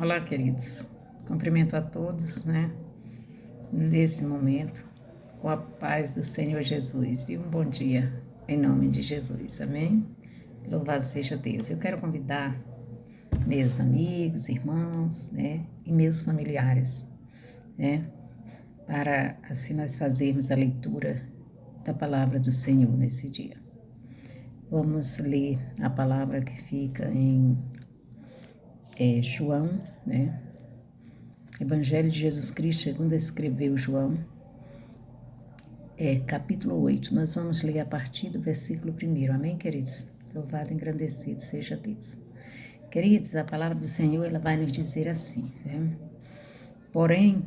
Olá, queridos. Cumprimento a todos, nesse momento, com a paz do Senhor Jesus. E um bom dia, em nome de Jesus. Amém? Louvado seja Deus. Eu quero convidar meus amigos, irmãos, e meus familiares, para assim nós fazermos a leitura da palavra do Senhor nesse dia. Vamos ler a palavra que fica em João, Evangelho de Jesus Cristo, segundo escreveu João, capítulo 8. Nós vamos ler a partir do versículo 1. Amém, queridos? Louvado e engrandecido seja Deus. Queridos, a palavra do Senhor, ela vai nos dizer assim, Porém,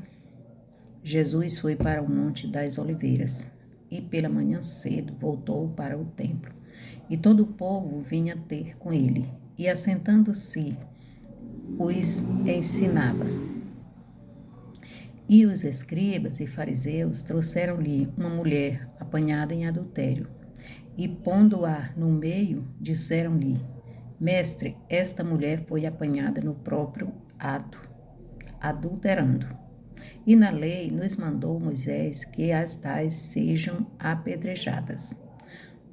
Jesus foi para o Monte das Oliveiras e pela manhã cedo voltou para o templo. E todo o povo vinha ter com ele e, assentando-se, os ensinava. E os escribas e fariseus trouxeram-lhe uma mulher apanhada em adultério, e pondo-a no meio, disseram-lhe: Mestre, esta mulher foi apanhada no próprio ato, adulterando. E na lei nos mandou Moisés que as tais sejam apedrejadas.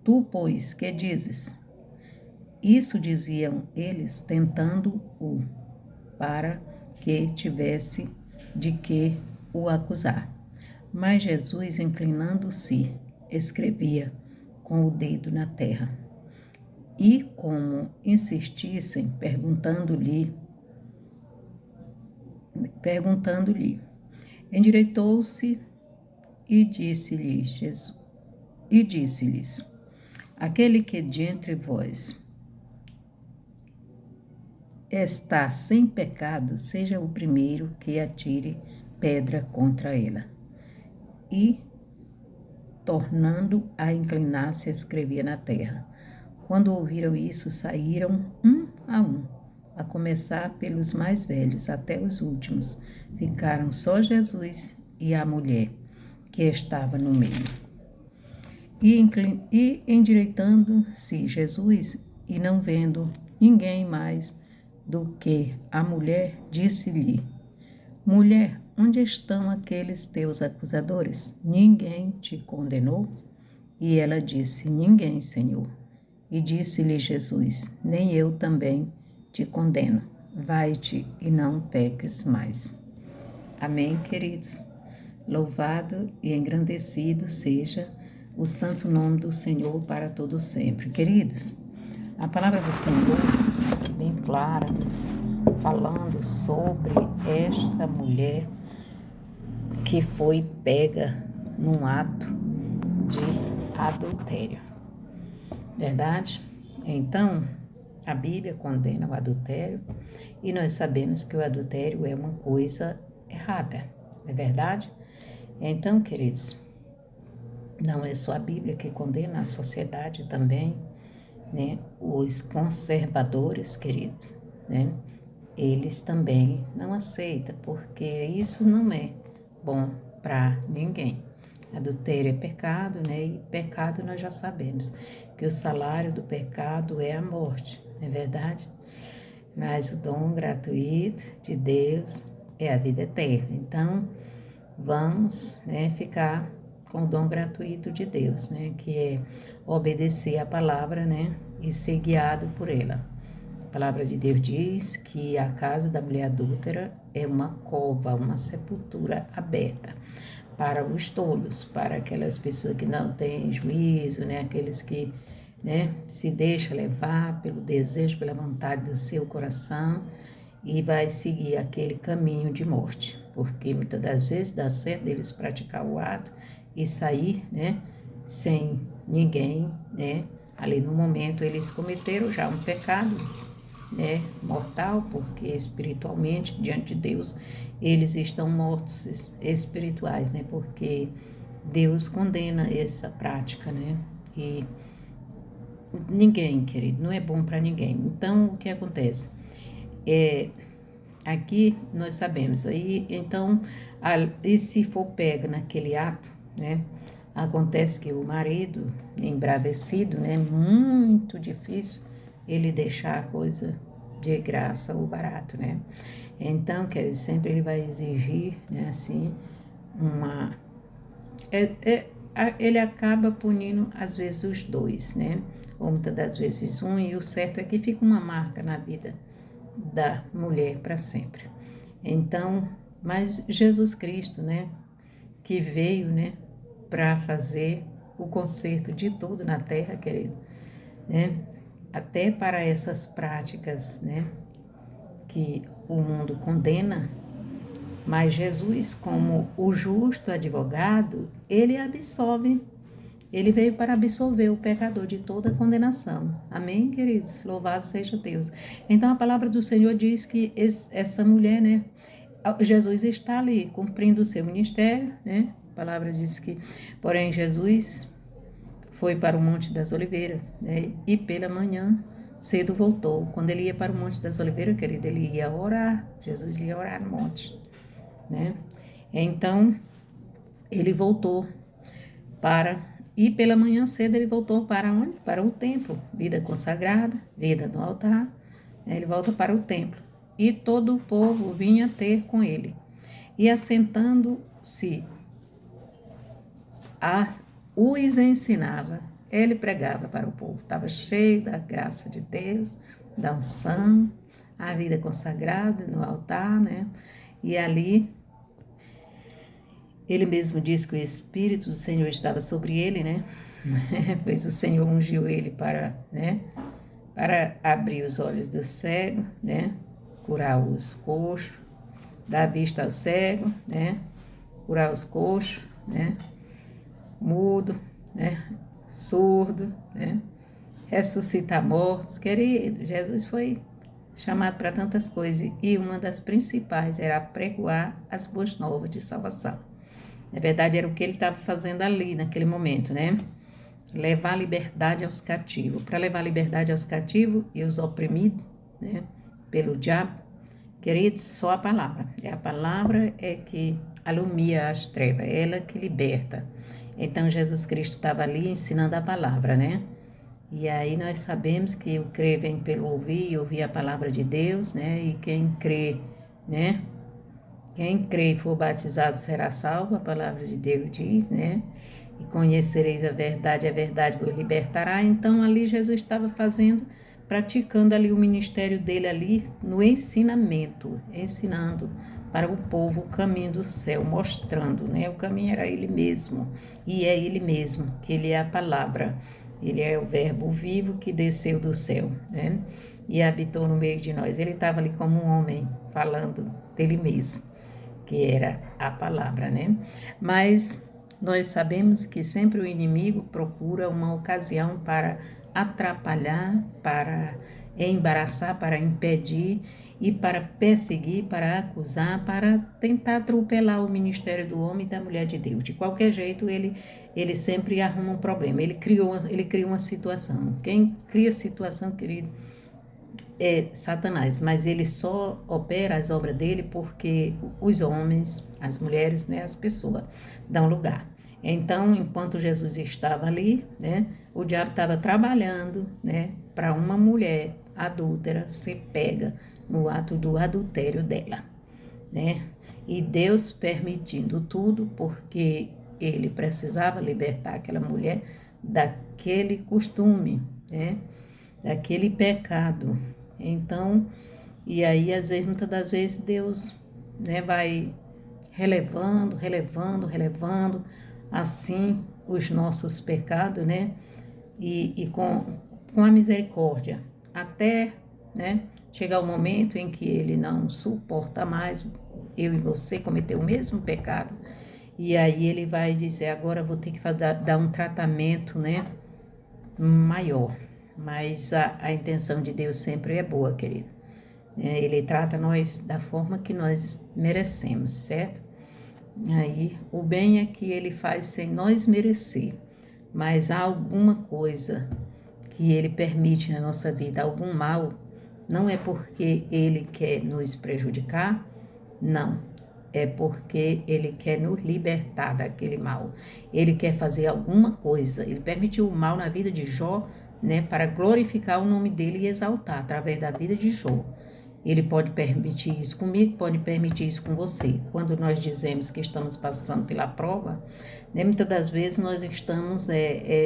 Tu, pois, que dizes? Isso diziam eles, tentando-o, para que tivesse de que o acusar. Mas Jesus, inclinando-se, escrevia com o dedo na terra. E como insistissem, perguntando-lhe, endireitou-se e disse-lhes: Aquele que de entre vós está sem pecado, seja o primeiro que atire pedra contra ela. E, tornando a inclinar-se, escrevia na terra. Quando ouviram isso, saíram um, a começar pelos mais velhos até os últimos. Ficaram só Jesus e a mulher que estava no meio. E endireitando-se Jesus, e não vendo ninguém mais do que a mulher, disse-lhe: Mulher, onde estão aqueles teus acusadores? Ninguém te condenou? E ela disse: Ninguém, Senhor. E disse-lhe Jesus: Nem eu também te condeno. Vai-te e não peques mais. Amém, queridos? Louvado e engrandecido seja o santo nome do Senhor para todo sempre. Queridos, a palavra do Senhor aqui bem clara, nos falando sobre esta mulher que foi pega num ato de adultério. Verdade? Então, a Bíblia condena o adultério e nós sabemos que o adultério é uma coisa errada, não é verdade? Então, queridos, não é só a Bíblia que condena, a sociedade também, os conservadores, queridos, eles também não aceitam, porque isso não é bom para ninguém. Adultério é pecado, e pecado nós já sabemos, que o salário do pecado é a morte, não é verdade? Mas o dom gratuito de Deus é a vida eterna. Então, vamos ficar com o dom gratuito de Deus, que é obedecer a palavra, e ser guiado por ela. A palavra de Deus diz que a casa da mulher adúltera é uma cova, uma sepultura aberta para os tolos, para aquelas pessoas que não têm juízo, aqueles que se deixam levar pelo desejo, pela vontade do seu coração e vai seguir aquele caminho de morte, porque muitas das vezes dá certo deles praticar o ato e sair, sem ninguém, ali no momento eles cometeram já um pecado, mortal, porque espiritualmente, diante de Deus, eles estão mortos espirituais, porque Deus condena essa prática, e ninguém, querido, não é bom para ninguém. Então, o que acontece? Aqui nós sabemos, então, e se for pega naquele ato, acontece que o marido, embravecido, muito difícil ele deixar a coisa de graça ou barato, né? Então, querido, sempre ele vai exigir, né, assim, uma... ele acaba punindo, às vezes, os dois, né? Ou muitas das vezes um, e o certo é que fica uma marca na vida da mulher para sempre. Então, mas Jesus Cristo, né, que veio, né, para fazer o conserto de tudo na terra, querido, né? Até para essas práticas, né, que o mundo condena, mas Jesus, como o justo advogado, ele absolve. Ele veio para absolver o pecador de toda condenação. Amém, queridos? Louvado seja Deus. Então, a palavra do Senhor diz que essa mulher, né? Jesus está ali cumprindo o seu ministério, né? A palavra diz que, porém, Jesus foi para o Monte das Oliveiras, né? E pela manhã cedo voltou. Quando ele ia para o Monte das Oliveiras, querido, ele ia orar. Jesus ia orar no monte, né? Então, ele voltou e pela manhã cedo ele voltou para onde? Para o templo, vida consagrada, vida no altar, né? Ele volta para o templo. E todo o povo vinha ter com ele. E assentando-se, os ensinava. Ele pregava para o povo. Estava cheio da graça de Deus, da unção, a vida consagrada no altar, né? E ali ele mesmo disse que o Espírito do Senhor estava sobre ele, né? Pois o Senhor ungiu ele para, né? Para abrir os olhos do cego, né? Curar os coxos, dar vista ao cego, né? Curar os coxos, né? Mudo, né? Surdo, né? Ressuscitar mortos. Querido, Jesus foi chamado para tantas coisas e uma das principais era pregoar as boas novas de salvação. Na verdade, era o que ele estava fazendo ali, naquele momento, né? Levar liberdade aos cativos. Para levar liberdade aos cativos e os oprimidos, né? Pelo diabo, querido, só a palavra. A palavra é que alumia as trevas, é ela que liberta. Então, Jesus Cristo estava ali ensinando a palavra, né? E aí nós sabemos que o crer vem pelo ouvir, e ouvir a palavra de Deus, né? E quem crê, né? Quem crê e for batizado será salvo, a palavra de Deus diz, né? E conhecereis a verdade vos libertará. Então, ali Jesus estava praticando ali o ministério dele ali no ensinamento, ensinando para o povo o caminho do céu, mostrando, né? O caminho era ele mesmo, e é ele mesmo, que ele é a palavra. Ele é o verbo vivo que desceu do céu, né? E habitou no meio de nós. Ele estava ali como um homem, falando dele mesmo, que era a palavra, né? Mas nós sabemos que sempre o inimigo procura uma ocasião para atrapalhar, para embaraçar, para impedir e para perseguir, para acusar, para tentar atropelar o ministério do homem e da mulher de Deus. De qualquer jeito, ele sempre arruma um problema. Ele cria uma situação. Quem cria situação, querido, é Satanás, mas ele só opera as obras dele porque os homens, as mulheres, né, as pessoas dão lugar. Então, enquanto Jesus estava ali, né, o diabo estava trabalhando, né, para uma mulher adúltera ser pega no ato do adultério dela, né? E Deus permitindo tudo porque ele precisava libertar aquela mulher daquele costume, né, daquele pecado. Então, e aí, às vezes, muitas das vezes, Deus, né, vai relevando, assim, os nossos pecados, né, e com a misericórdia, até, né, chegar o momento em que ele não suporta mais eu e você cometer o mesmo pecado, e aí ele vai dizer, agora vou ter que dar um tratamento, né, maior. Mas a intenção de Deus sempre é boa, querido. Ele trata nós da forma que nós merecemos, certo? Aí, o bem é que ele faz sem nós merecer, mas há alguma coisa que ele permite na nossa vida, algum mal, não é porque ele quer nos prejudicar, não. É porque ele quer nos libertar daquele mal. Ele quer fazer alguma coisa. Ele permitiu o mal na vida de Jó né, para glorificar o nome dele e exaltar através da vida de Jó. Ele pode permitir isso comigo, pode permitir isso com você. Quando nós dizemos que estamos passando pela prova, né, muitas das vezes nós estamos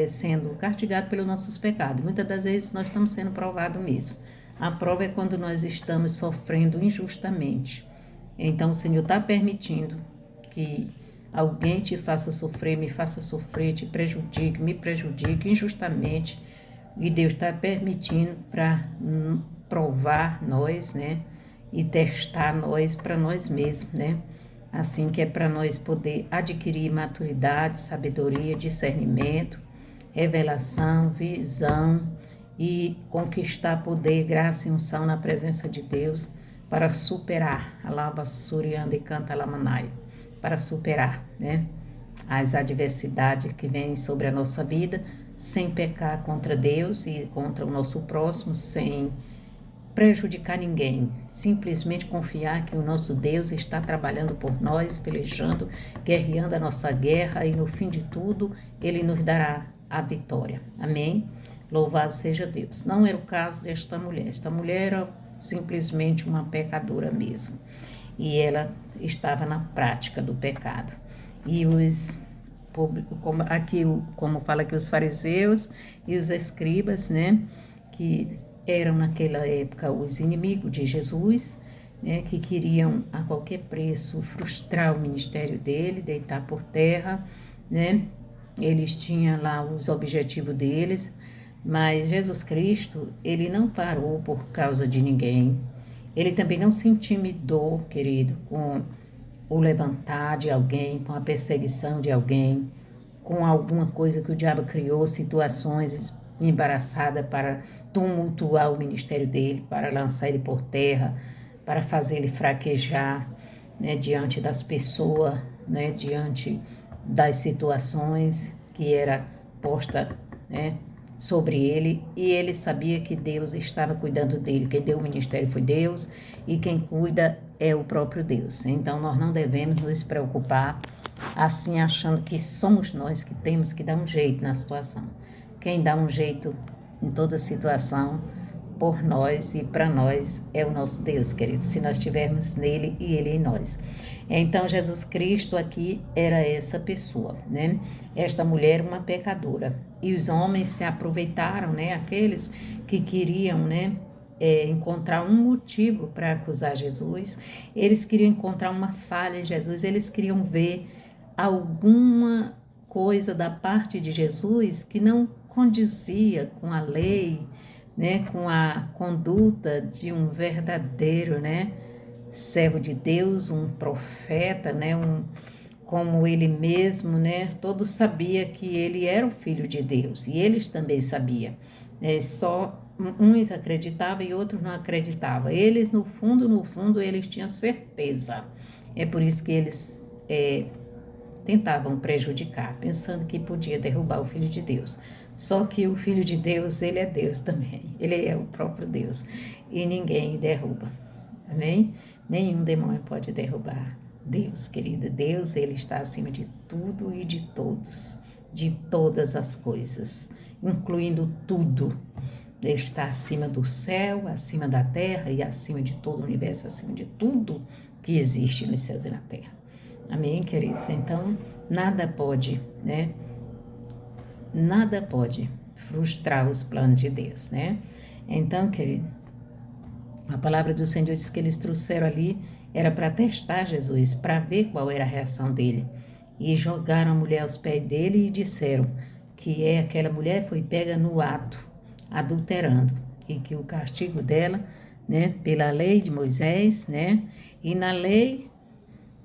sendo castigados pelos nossos pecados. Muitas das vezes nós estamos sendo provados mesmo. A prova é quando nós estamos sofrendo injustamente. Então o Senhor está permitindo que alguém te faça sofrer, me faça sofrer, te prejudique, me prejudique injustamente. E Deus está permitindo para provar nós, né? E testar nós para nós mesmos, né? Assim que é para nós poder adquirir maturidade, sabedoria, discernimento, revelação, visão e conquistar poder, graça e unção na presença de Deus para superar, alaba surianda e canta lamanai, para superar, né? As adversidades que vêm sobre a nossa vida, sem pecar contra Deus e contra o nosso próximo, sem prejudicar ninguém, simplesmente confiar que o nosso Deus está trabalhando por nós, pelejando, guerreando a nossa guerra e no fim de tudo, Ele nos dará a vitória. Amém? Louvado seja Deus. Não era o caso desta mulher. Esta mulher era simplesmente uma pecadora mesmo. E ela estava na prática do pecado. E os como fala aqui, os fariseus e os escribas, né, que eram naquela época os inimigos de Jesus, né, que queriam a qualquer preço frustrar o ministério dele, deitar por terra, né? Eles tinham lá os objetivos deles, mas Jesus Cristo, ele não parou por causa de ninguém. Ele também não se intimidou, querido, com o levantar de alguém, com a perseguição de alguém, com alguma coisa que o diabo criou, situações embaraçadas para tumultuar o ministério dele, para lançar ele por terra, para fazer ele fraquejar, né, diante das pessoas, né, diante das situações que era posta, né, sobre ele, e ele sabia que Deus estava cuidando dele. Quem deu o ministério foi Deus e quem cuida é o próprio Deus. Então nós não devemos nos preocupar assim achando que somos nós que temos que dar um jeito na situação. Quem dá um jeito em toda situação por nós e para nós é o nosso Deus, querido, se nós estivermos nele e ele em nós. Então Jesus Cristo aqui era essa pessoa, né? Esta mulher, uma pecadora, e os homens se aproveitaram, né? Aqueles que queriam, né, encontrar um motivo para acusar Jesus, eles queriam encontrar uma falha em Jesus, eles queriam ver alguma coisa da parte de Jesus que não condizia com a lei, né, com a conduta de um verdadeiro, né, servo de Deus, um profeta, né, como ele mesmo, né, todos sabiam que ele era o filho de Deus e eles também sabiam, né, só uns acreditavam e outros não acreditavam. Eles, no fundo, eles tinham certeza. É por isso que eles tentavam prejudicar, pensando que podia derrubar o Filho de Deus. Só que o Filho de Deus, ele é Deus também. Ele é o próprio Deus. E ninguém derruba. Amém? Nenhum demônio pode derrubar Deus, querida. Deus, ele está acima de tudo e de todos, de todas as coisas, incluindo tudo. Ele está acima do céu, acima da terra e acima de todo o universo, acima de tudo que existe nos céus e na terra. Amém, queridos? Então, nada pode, né? Nada pode frustrar os planos de Deus, né? Então, querido, a palavra do Senhor diz que eles trouxeram ali, era para testar Jesus, para ver qual era a reação dele. E jogaram a mulher aos pés dele e disseram que aquela mulher foi pega no ato, adulterando, e que o castigo dela, né, pela lei de Moisés, né, e na lei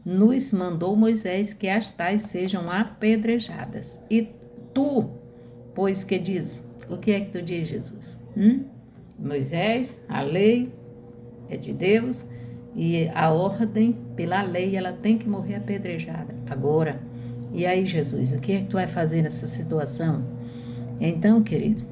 nos mandou Moisés que as tais sejam apedrejadas. E tu, pois que diz, o que é que tu diz, Jesus? Moisés, a lei é de Deus e a ordem, pela lei, ela tem que morrer apedrejada. Agora, e aí, Jesus, o que é que tu vai fazer nessa situação? Então, querido,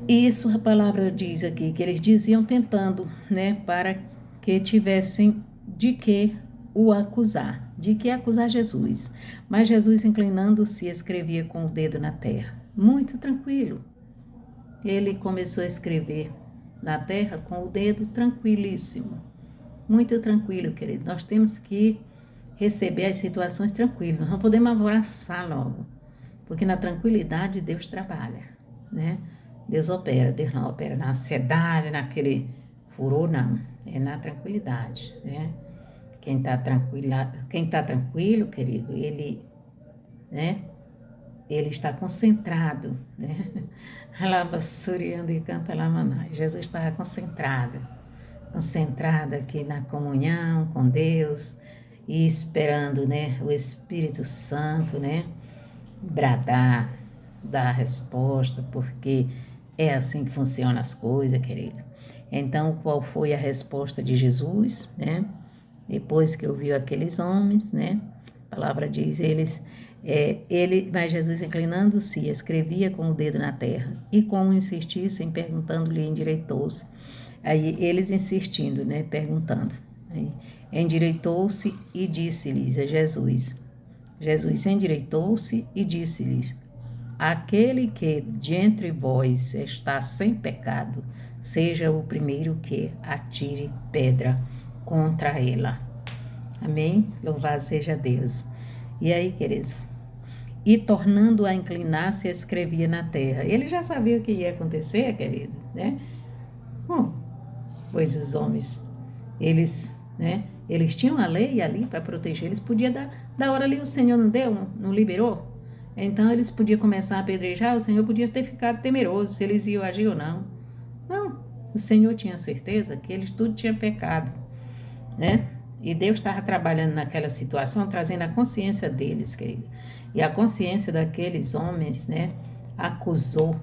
isso a palavra diz aqui, que eles diziam tentando, né, para que tivessem de que o acusar, de que acusar Jesus. Mas Jesus, inclinando-se, escrevia com o dedo na terra. muito tranquilo. Ele começou a escrever na terra com o dedo tranquilíssimo, muito tranquilo, querido. Nós temos que receber as situações tranquilas, nós não podemos abraçar logo, porque na tranquilidade Deus trabalha, né? Deus opera, Deus não opera na ansiedade, naquele furor, não, é na tranquilidade, né? Quem tá tranquilo, querido, ele, né? Ele está concentrado, né? Alaba suriando e canta lamanai. Jesus estava concentrado aqui na comunhão com Deus e esperando, né, o Espírito Santo, né, bradar, dar a resposta, porque é assim que funcionam as coisas, querido. Então, qual foi a resposta de Jesus, né? Depois que ouviu aqueles homens, né? A palavra diz, mas Jesus, inclinando-se, escrevia com o dedo na terra, e como insistissem, perguntando-lhe, endireitou-se. Aí eles insistindo, né, perguntando. Aí, endireitou-se e disse-lhes a Jesus. Jesus endireitou-se e disse-lhes, aquele que de entre vós está sem pecado, seja o primeiro que atire pedra contra ela. Amém? Louvado seja Deus. E aí, queridos? E tornando a inclinar-se, escrevia na terra. Ele já sabia o que ia acontecer, querido, né? Bom, pois os homens, eles tinham a lei ali para proteger, eles podiam da hora ali o Senhor não deu, não liberou, então eles podiam começar a apedrejar, o Senhor podia ter ficado temeroso se eles iam agir ou não. Não, o Senhor tinha certeza que eles tudo tinham pecado, né? E Deus estava trabalhando naquela situação, trazendo a consciência deles, querido. E a consciência daqueles homens, né, acusou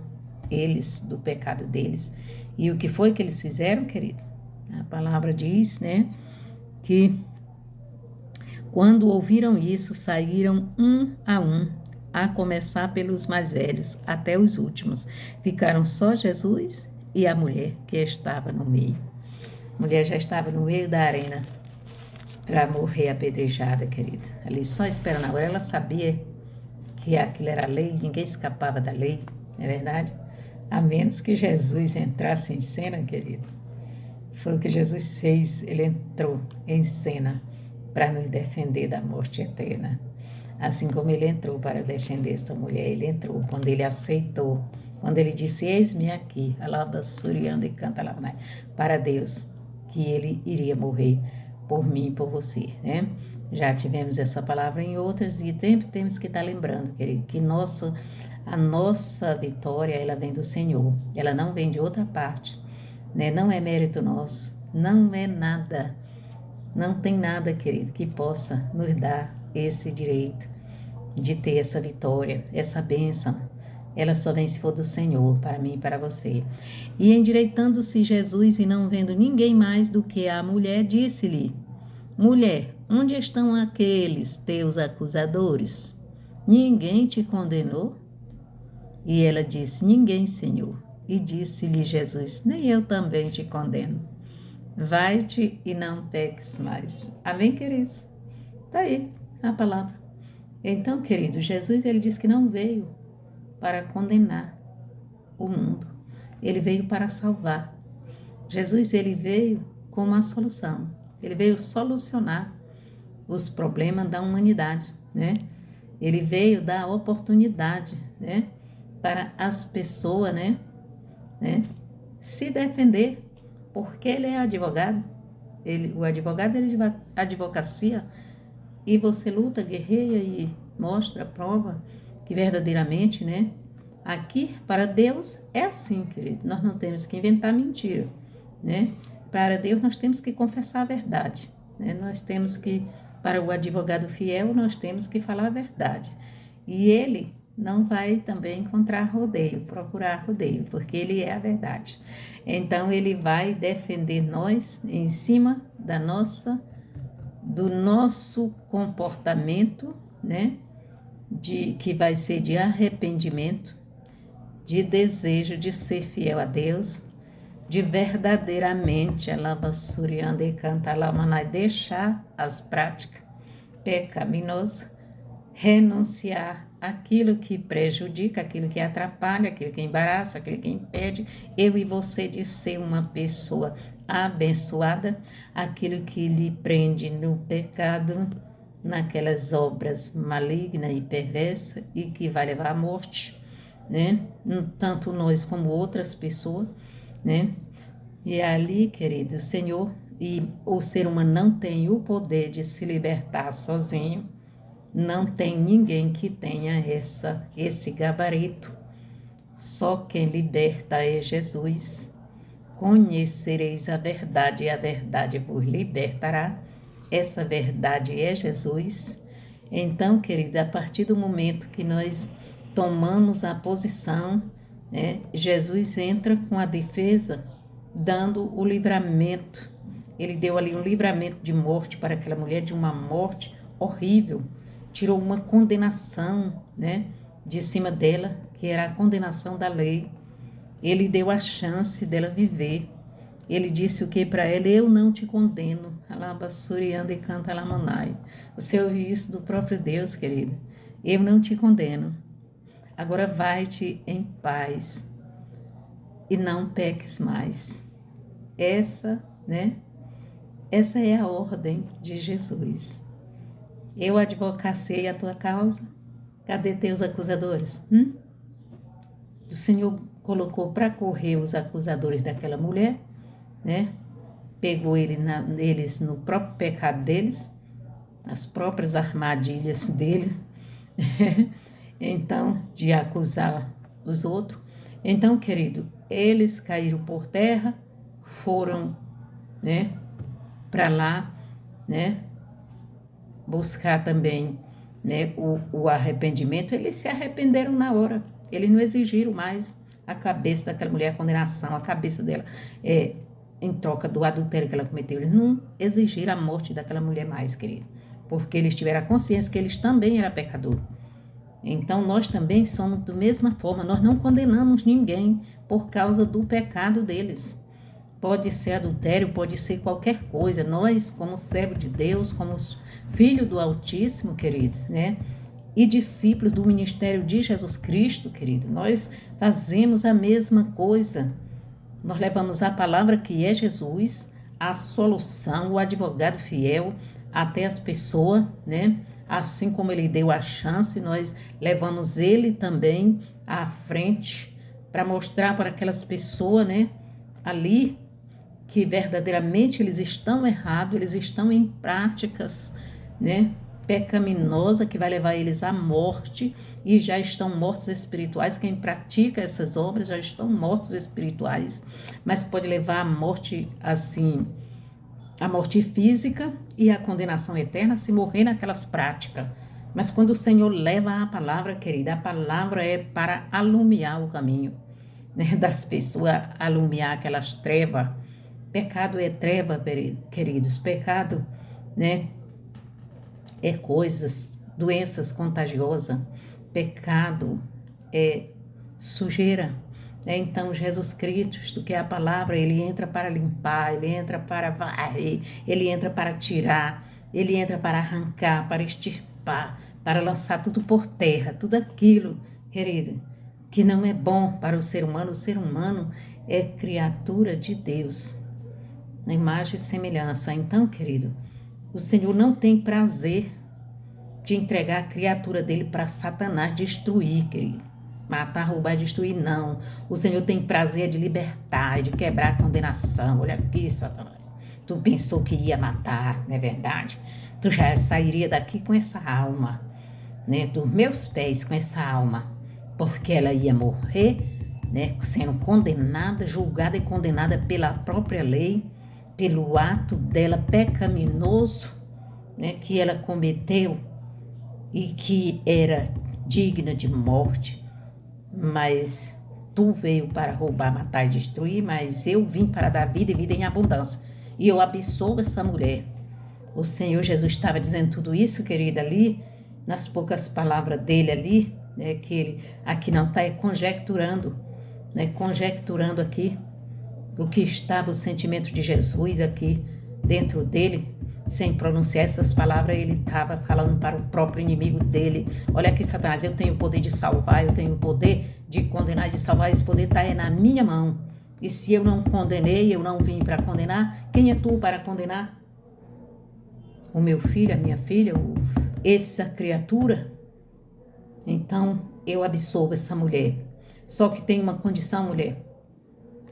eles do pecado deles. E o que foi que eles fizeram, querido? A palavra diz, né, que quando ouviram isso, saíram um, a começar pelos mais velhos, até os últimos. Ficaram só Jesus e a mulher que estava no meio. A mulher já estava no meio da arena para morrer apedrejada, querida. Ali só esperando a hora. Ela sabia que aquilo era lei, ninguém escapava da lei, não é verdade? A menos que Jesus entrasse em cena, querido. Foi o que Jesus fez, ele entrou em cena para nos defender da morte eterna. Assim como ele entrou para defender essa mulher, ele entrou quando ele aceitou, quando ele disse, eis-me aqui, alaba suriando e canta labanai, para Deus, que ele iria morrer por mim e por você, né? Já tivemos essa palavra em outras e sempre temos que estar lembrando, querido, que a nossa vitória, ela vem do Senhor, ela não vem de outra parte, né? Não é mérito nosso, não é nada, não tem nada, querido, que possa nos dar esse direito de ter essa vitória, essa bênção. Ela só vem se for do Senhor, para mim e para você. E endireitando-se Jesus e não vendo ninguém mais do que a mulher, disse-lhe, mulher, onde estão aqueles teus acusadores? Ninguém te condenou? E ela disse, ninguém, Senhor. E disse-lhe Jesus, nem eu também te condeno. Vai-te e não peques mais. Amém, queridos? Está aí a palavra. Então, querido, Jesus, ele disse que não veio para condenar o mundo. Ele veio para salvar. Jesus, ele veio com uma solução. Ele veio solucionar os problemas da humanidade, né? Ele veio dar oportunidade, né? Para as pessoas, né? Se defender, porque ele é advogado. O advogado, ele é advocacia, e você luta, guerreia e mostra, prova que verdadeiramente, né? Aqui, para Deus, é assim, querido. Nós não temos que inventar mentira, né? Para Deus, nós temos que confessar a verdade, né? Nós temos que, para o advogado fiel, nós temos que falar a verdade. E ele não vai também encontrar rodeio, procurar rodeio, porque ele é a verdade. Então, ele vai defender nós em cima do nosso comportamento, né? Que vai ser de arrependimento, de desejo de ser fiel a Deus, de verdadeiramente alabassuriando e cantalamanai, deixar as práticas pecaminosas, renunciar aquilo que prejudica, aquilo que atrapalha, aquilo que embaraça, aquilo que impede eu e você de ser uma pessoa abençoada, aquilo que lhe prende no pecado, naquelas obras malignas e perversas e que vai levar à morte, né? Tanto nós como outras pessoas, né? E é ali, querido, o Senhor e o ser humano não tem o poder de se libertar sozinho, não tem ninguém que tenha esse gabarito. Só quem liberta é Jesus. Conhecereis a verdade e a verdade vos libertará. Essa verdade é Jesus. Então, querida, a partir do momento que nós tomamos a posição, né, Jesus entra com a defesa, dando o livramento. Ele deu ali um livramento de morte para aquela mulher, de uma morte horrível. Tirou uma condenação, né, de cima dela, que era a condenação da lei. Ele deu a chance dela viver. Ele disse o que para ela? Eu não te condeno. Alabassurianda e canta lamanai. Você ouviu isso do próprio Deus, querido? Eu não te condeno. Agora vai-te em paz e não peques mais. Essa, né? Essa é a ordem de Jesus. Eu advocacei a tua causa. Cadê teus acusadores? O Senhor colocou para correr os acusadores daquela mulher, né? Pegou eles no próprio pecado deles, nas próprias armadilhas deles, então, de acusar os outros. Então, querido, eles caíram por terra, foram, né, para lá, né, buscar também, né, o arrependimento. Eles se arrependeram na hora, eles não exigiram mais a cabeça daquela mulher, a condenação, a cabeça dela, em troca do adultério que ela cometeu. Eles não exigiram a morte daquela mulher mais, querido, porque eles tiveram a consciência que eles também eram pecadores. Então, nós também somos da mesma forma, nós não condenamos ninguém por causa do pecado deles. Pode ser adultério, pode ser qualquer coisa. Nós, como servo de Deus, como filho do Altíssimo, querido, né? E discípulos do ministério de Jesus Cristo, querido, nós fazemos a mesma coisa. Nós levamos a palavra que é Jesus, a solução, o advogado fiel até as pessoas, né? Assim como ele deu a chance, nós levamos ele também à frente para mostrar para aquelas pessoas, né? Ali que verdadeiramente eles estão errados, eles estão em práticas, né? Pecaminosa que vai levar eles à morte e já estão mortos espirituais. Quem pratica essas obras já estão mortos espirituais, mas pode levar à morte, assim, a morte física e a condenação eterna se morrer naquelas práticas. Mas quando o Senhor leva a palavra, querida, a palavra é para alumiar o caminho, né, das pessoas, alumiar aquelas trevas. Pecado é treva, queridos. Pecado, né, é coisas, doenças contagiosas. Pecado é sujeira. Então, Jesus Cristo, que é a palavra, ele entra para limpar, ele entra para varrer, ele entra para tirar, ele entra para arrancar, para extirpar, para lançar tudo por terra, tudo aquilo, querido, que não é bom para o ser humano. O ser humano é criatura de Deus, na imagem e semelhança. Então, querido, o Senhor não tem prazer de entregar a criatura dele para Satanás destruir, querido. Matar, roubar, destruir, não. O Senhor tem prazer de libertar, de quebrar a condenação. Olha aqui, Satanás. Tu pensou que ia matar, não é verdade? Tu já sairia daqui com essa alma, né? Dos meus pés com essa alma. Porque ela ia morrer, né? Sendo condenada, julgada e condenada pela própria lei, pelo ato dela pecaminoso, né? Que ela cometeu e que era digna de morte. Mas tu veio para roubar, matar e destruir, mas eu vim para dar vida e vida em abundância. E eu absolvo essa mulher. O Senhor Jesus estava dizendo tudo isso, querida, ali, nas poucas palavras dele ali, né, que ele aqui não está conjecturando, né, conjecturando aqui o que estava o sentimento de Jesus aqui dentro dele, sem pronunciar essas palavras, ele estava falando para o próprio inimigo dele. Olha aqui, Satanás, eu tenho o poder de salvar, eu tenho o poder de condenar, de salvar. Esse poder está na minha mão. E se eu não condenei, eu não vim para condenar, quem é tu para condenar? O meu filho, a minha filha, essa criatura? Então, eu absolvo essa mulher. Só que tem uma condição, mulher.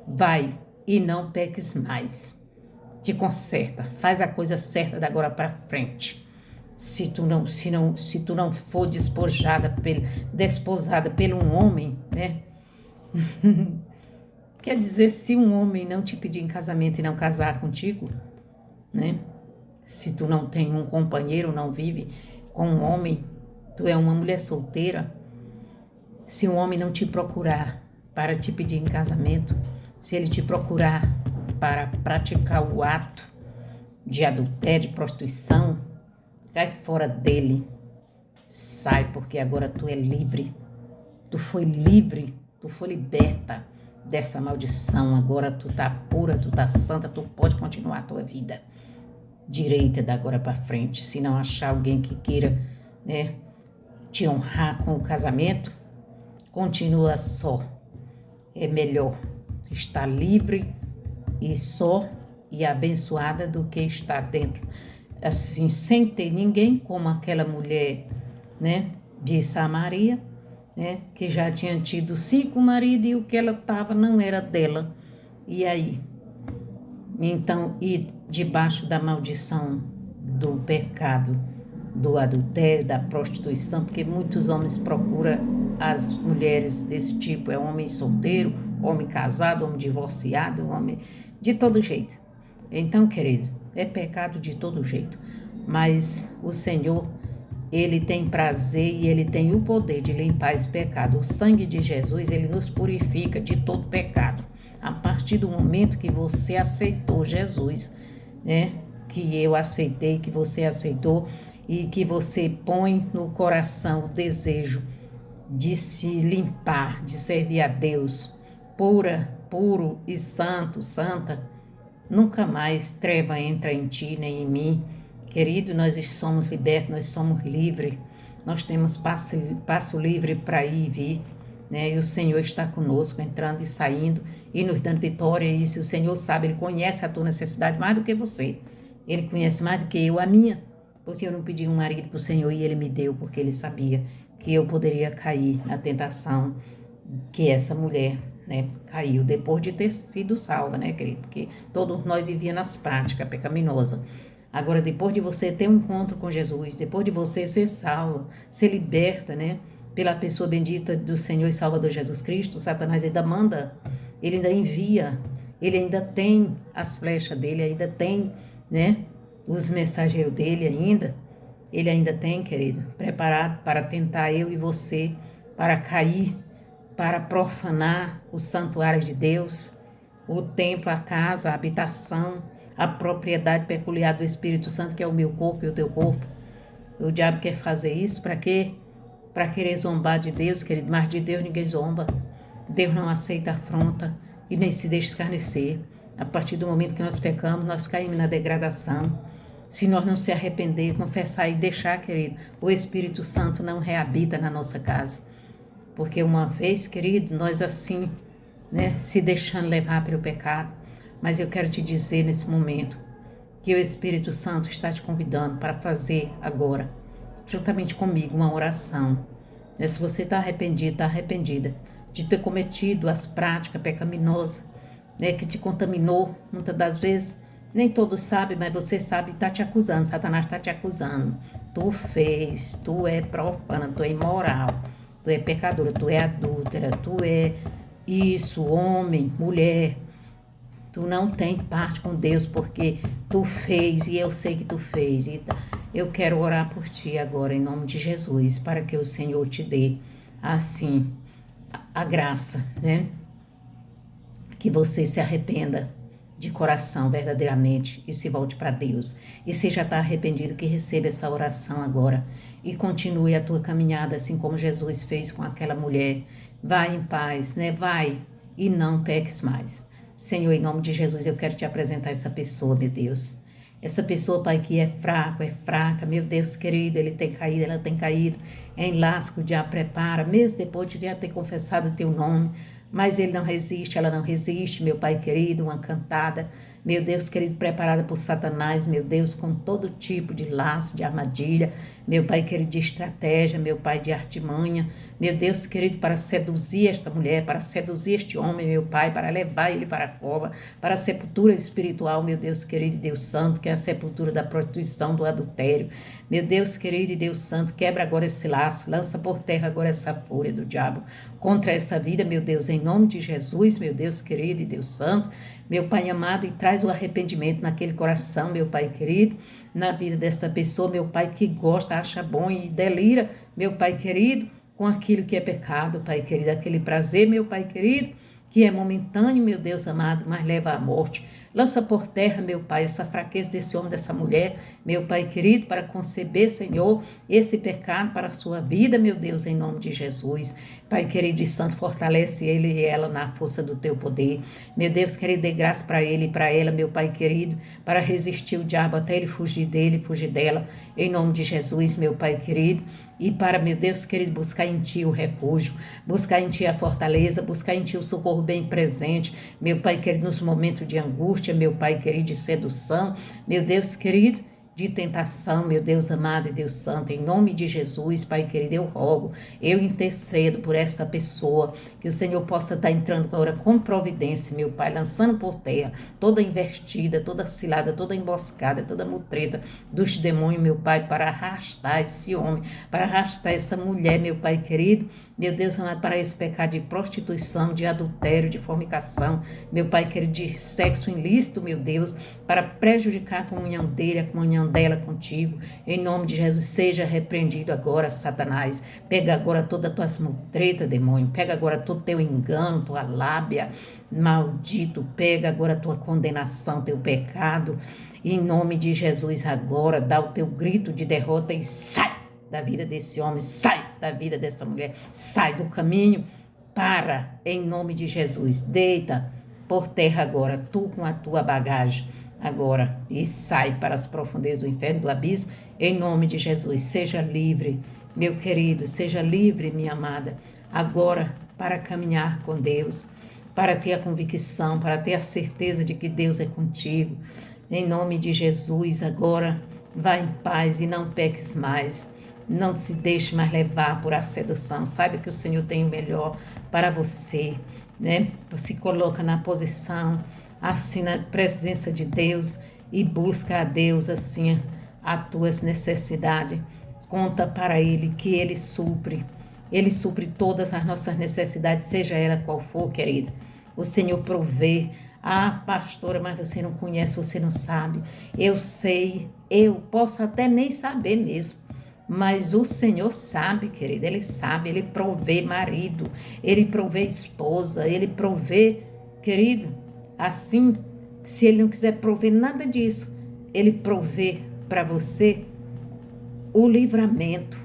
Vai e não peques mais. Te conserta, faz a coisa certa da agora para frente. Se tu não for desposada pelo um homem, né? Quer dizer, se um homem não te pedir em casamento e não casar contigo, né? Se tu não tem um companheiro, não vive com um homem, tu é uma mulher solteira. Se um homem não te procurar para te pedir em casamento, se ele te procurar para praticar o ato de adultério, de prostituição, sai fora dele. Sai, porque agora tu é livre. Tu foi livre, tu foi liberta dessa maldição. Agora tu tá pura, tu tá santa, tu pode continuar a tua vida direita da agora para frente. Se não achar alguém que queira, né, te honrar com o casamento, continua só. É melhor estar livre e só e abençoada do que estar dentro, assim, sem ter ninguém, como aquela mulher, né, de Samaria, né, que já tinha tido 5 maridos e o que ela estava não era dela. E aí? Então, e debaixo da maldição do pecado, do adultério, da prostituição, porque muitos homens procuram as mulheres desse tipo, é homem solteiro, homem casado, homem divorciado, homem de todo jeito. Então, querido, é pecado de todo jeito, mas o Senhor, Ele tem prazer e Ele tem o poder de limpar esse pecado. O sangue de Jesus, Ele nos purifica de todo pecado. A partir do momento que você aceitou Jesus, né? Que eu aceitei, que você aceitou e que você põe no coração o desejo de se limpar, de servir a Deus, puro e santa, nunca mais treva entra em ti nem em mim. Querido, nós somos libertos, nós somos livres, nós temos passo livre para ir e vir, né? E o Senhor está conosco, entrando e saindo e nos dando vitória. E se o Senhor sabe, Ele conhece a tua necessidade mais do que você. Ele conhece mais do que eu a minha, porque eu não pedi um marido para o Senhor e Ele me deu, porque Ele sabia que eu poderia cair na tentação que essa mulher, né, caiu depois de ter sido salva, né, querido? Porque todos nós vivíamos nas práticas pecaminosas. Agora, depois de você ter um encontro com Jesus, depois de você ser salva, ser liberta, né, pela pessoa bendita do Senhor e Salvador Jesus Cristo, Satanás ainda manda, ele ainda envia, ele ainda tem as flechas dele, ainda tem, né, os mensageiros dele ainda, ele ainda tem, querido, preparado para tentar eu e você, para cair, para profanar o santuário de Deus, o templo, a casa, a habitação, a propriedade peculiar do Espírito Santo, que é o meu corpo e o teu corpo. O diabo quer fazer isso para quê? Para querer zombar de Deus, querido, mas de Deus ninguém zomba. Deus não aceita afronta e nem se deixa escarnecer. A partir do momento que nós pecamos, nós caímos na degradação. Se nós não se arrepender, confessar e deixar, querido, o Espírito Santo não reabita na nossa casa. Porque uma vez, querido, nós assim, né, se deixando levar pelo pecado. Mas eu quero te dizer nesse momento que o Espírito Santo está te convidando para fazer agora, juntamente comigo, uma oração. Se você está arrependido, está arrependida de ter cometido as práticas pecaminosas, né, que te contaminou, muitas das vezes, nem todos sabem, mas você sabe e está te acusando, Satanás está te acusando. Tu fez, tu é profana, tu é imoral, tu é pecadora, tu é adúltera, tu é isso, homem, mulher. Tu não tem parte com Deus porque tu fez e eu sei que tu fez. E eu quero orar por ti agora em nome de Jesus para que o Senhor te dê assim a graça, né? Que você se arrependa de coração verdadeiramente e se volte para Deus. E se já está arrependido, que receba essa oração agora e continue a tua caminhada assim como Jesus fez com aquela mulher. Vai em paz, né? Vai e não peques mais. Senhor, em nome de Jesus, eu quero te apresentar essa pessoa, meu Deus, Essa pessoa, Pai, que é fraca, meu Deus querido, ele tem caído, ela tem caído em lasco, o diabo prepara, mesmo depois de já ter confessado o teu nome, mas ele não resiste, ela não resiste, meu Pai querido, uma cantada, meu Deus querido, preparada por Satanás, meu Deus, com todo tipo de laço, de armadilha, meu Pai querido, de estratégia, meu Pai de artimanha, meu Deus querido, para seduzir esta mulher, para seduzir este homem, meu Pai, para levar ele para a cova, para a sepultura espiritual, meu Deus querido, Deus santo, que é a sepultura da prostituição, do adultério, meu Deus querido e Deus santo, quebra agora esse laço, lança por terra agora essa fúria do diabo contra essa vida, meu Deus, em nome de Jesus, meu Deus querido e Deus santo, meu Pai amado, e traz o arrependimento naquele coração, meu Pai querido, na vida dessa pessoa, meu Pai, que gosta, acha bom e delira, meu Pai querido, com aquilo que é pecado, Pai querido, aquele prazer, meu Pai querido, que é momentâneo, meu Deus amado, mas leva à morte. Lança por terra, meu Pai, essa fraqueza desse homem, dessa mulher, meu Pai querido, para conceber, Senhor, esse pecado para a sua vida, meu Deus, em nome de Jesus. Pai querido e santo, fortalece ele e ela na força do teu poder. Meu Deus querido, dê graça para ele e para ela, meu Pai querido, para resistir o diabo até ele fugir dele, fugir dela, em nome de Jesus, meu Pai querido. E para, meu Deus querido, buscar em Ti o refúgio, buscar em Ti a fortaleza, buscar em Ti o socorro bem presente, meu Pai querido, nos momentos de angústia, meu Pai querido, de sedução, meu Deus querido, de tentação, meu Deus amado e Deus santo, em nome de Jesus, Pai querido, eu rogo, eu intercedo por esta pessoa, que o Senhor possa estar entrando agora com providência, meu Pai, lançando por terra toda investida, toda cilada, toda emboscada, toda mutreta dos demônios, meu Pai, para arrastar esse homem, para arrastar essa mulher, meu Pai querido, meu Deus amado, para esse pecado de prostituição, de adultério, de fornicação, meu Pai querido, de sexo ilícito, meu Deus, para prejudicar a comunhão dele, a comunhão dela contigo, em nome de Jesus, seja repreendido agora, Satanás, pega agora toda a tua mutreta, demônio, pega agora todo o teu engano, tua lábia, maldito, pega agora a tua condenação, teu pecado, em nome de Jesus agora, dá o teu grito de derrota e sai da vida desse homem, sai da vida dessa mulher, sai do caminho, para, em nome de Jesus, deita por terra agora, tu com a tua bagagem, agora, e sai para as profundezas do inferno, do abismo, em nome de Jesus, seja livre, meu querido, seja livre, minha amada, agora, para caminhar com Deus, para ter a convicção, para ter a certeza de que Deus é contigo, em nome de Jesus, agora, vá em paz e não peques mais, não se deixe mais levar por a sedução, saiba que o Senhor tem o melhor para você, né? Se coloca na posição, assim, na presença de Deus e busca a Deus, assim, as tuas necessidades. Conta para Ele que Ele supre todas as nossas necessidades, seja ela qual for, querida. O Senhor provê. Ah, pastora, mas você não conhece, você não sabe. Eu sei, eu posso até nem saber mesmo. Mas o Senhor sabe, querida, Ele sabe, Ele provê marido, Ele provê esposa, Ele provê, querido, assim, se Ele não quiser prover nada disso, Ele provê para você o livramento.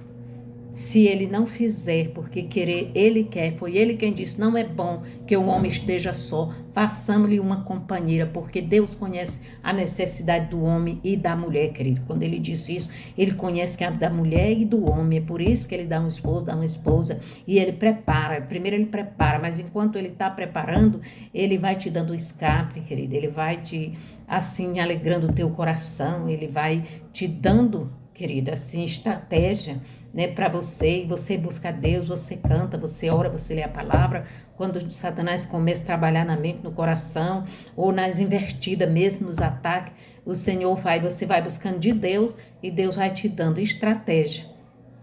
Se Ele não fizer, porque querer Ele quer, foi Ele quem disse, não é bom que o homem esteja só, façamos-lhe uma companheira, porque Deus conhece a necessidade do homem e da mulher, querido. Quando Ele disse isso, Ele conhece que é da mulher e do homem, é por isso que Ele dá um esposo, dá uma esposa, e Ele prepara, primeiro Ele prepara, mas enquanto Ele está preparando, Ele vai te dando escape, querido, Ele vai te, assim, alegrando o teu coração, Ele vai te dando, querida, assim, estratégia, né, para você, e você busca Deus, você canta, você ora, você lê a palavra. Quando Satanás começa a trabalhar na mente, no coração, ou nas invertidas mesmo, nos ataques, o Senhor vai, você vai buscando de Deus, e Deus vai te dando estratégia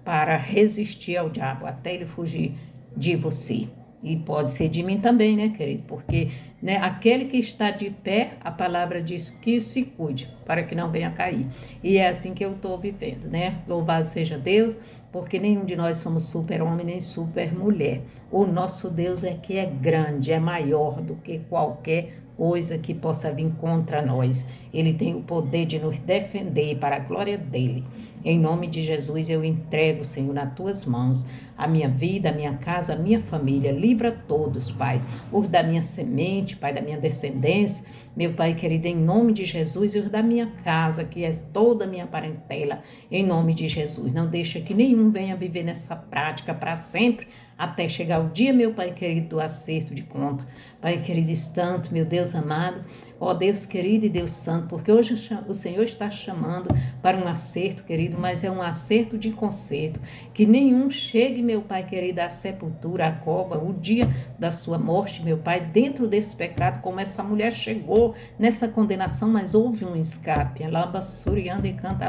para resistir ao diabo, até ele fugir de você. E pode ser de mim também, né, querido? Porque, né, aquele que está de pé, a palavra diz que se cuide, para que não venha cair. E é assim que eu estou vivendo, né? Louvado seja Deus, porque nenhum de nós somos super-homem nem super-mulher. O nosso Deus é que é grande, é maior do que qualquer coisa que possa vir contra nós. Ele tem o poder de nos defender para a glória dele. Em nome de Jesus, eu entrego, Senhor, nas tuas mãos a minha vida, a minha casa, a minha família. Livra todos, Pai, os da minha semente, Pai, da minha descendência, meu Pai querido, em nome de Jesus, e os da minha casa, que é toda a minha parentela, em nome de Jesus. Não deixa que nenhum venha viver nessa prática para sempre, até chegar o dia, meu Pai querido, do acerto de conta. Pai querido e santo, meu Deus amado, ó Deus querido e Deus santo, porque hoje o Senhor está chamando para um acerto, querido, mas é um acerto de conserto, que nenhum chegue, meu Pai querido, à sepultura, à cova, o dia da sua morte, meu Pai, dentro desse pecado, como essa mulher chegou nessa condenação, mas houve um escape, e canta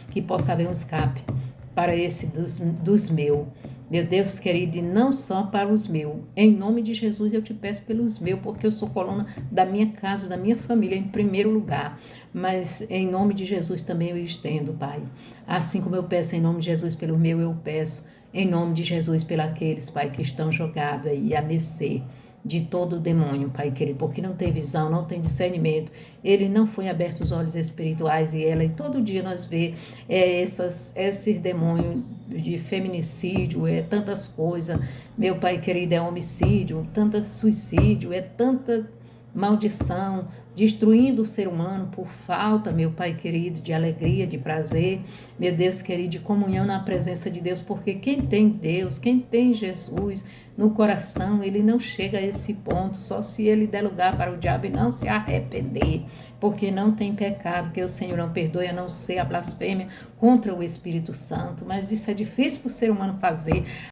que possa haver um escape para esse dos meus. Meu Deus querido, e não só para os meus. Em nome de Jesus eu te peço pelos meus, porque eu sou coluna da minha casa, da minha família, em primeiro lugar. Mas em nome de Jesus também eu estendo, Pai. Assim como eu peço em nome de Jesus pelo meu, eu peço em nome de Jesus pelos, Pai, que estão jogados aí a mercê de todo o demônio, Pai querido, porque não tem visão, não tem discernimento, ele não foi aberto os olhos espirituais e todo dia nós vê esses demônios de feminicídio, tantas coisas, meu Pai querido, é homicídio, tanto suicídio, tanta maldição, destruindo o ser humano por falta, meu Pai querido, de alegria, de prazer, meu Deus querido, de comunhão na presença de Deus, porque quem tem Deus, quem tem Jesus no coração, ele não chega a esse ponto, só se ele der lugar para o diabo e não se arrepender, porque não tem pecado que o Senhor não perdoe, a não ser a blasfêmia contra o Espírito Santo, mas isso é difícil para o ser humano fazer,